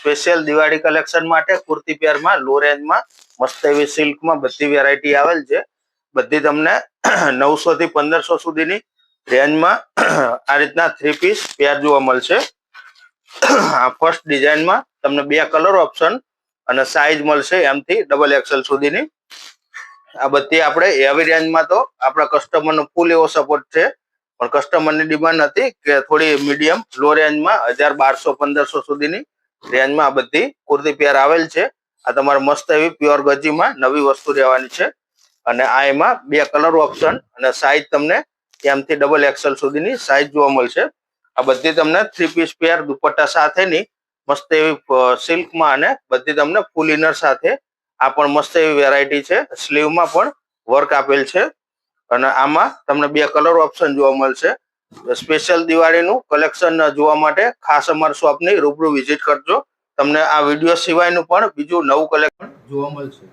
Special Diwali collection માટે કુર્તી પેરમાં લો રેન્જમાં મસ્ત એવી સિલ્કમાં બધી વેરાયટી આવેલ છે. બધી તમને 900 થી 1500 સુધીની રેન્જમાં આ રીતના 3 પીસ પેર જોવા મળશે. આ ફર્સ્ટ ડિઝાઇનમાં તમને 2 કલર ઓપ્શન અને સાઈઝ મળશે M થી XXL સુધીની. આ બધી આપણે હેવી રેન્જમાં તો આપણા કસ્ટમરનો ફૂલ એવો સપોર્ટ છે, પણ કસ્ટમરની ડિમાન્ડ હતી કે થોડી મીડિયમ લો રેન્જમાં 1200-1500 સુધીની રેન્જમાં આ બધી કુર્તી પેર આવેલ છે. આ તમારે મસ્ત એવી પ્યોર ગજીમાં નવી વસ્તુ રહેવાની છે. અને આ એમાં 2 કલર ઓપ્શન અને સાઈઝ તમને M થી XXL સુધીની સાઈઝ જોવા મળશે. આ બધી તમને 3 પીસ પેર દુપટ્ટા સાથેની મસ્ત એવી સિલ્કમાં અને બધી તમને ફૂલ ઇનર સાથે આ પણ મસ્ત એવી વેરાયટી છે. સ્લીવમાં પણ વર્ક આપેલ છે અને આમાં તમને 2 કલર ઓપ્શન જોવા મળશે. સ્પેશિયલ દિવાળીનું કલેક્શન જોવા માટે ખાસ અમારા શોપની રૂબરૂ વિઝિટ કરજો. તમને આ વિડીયો સિવાયનું પણ બીજું નવું કલેક્શન જોવા મળશે.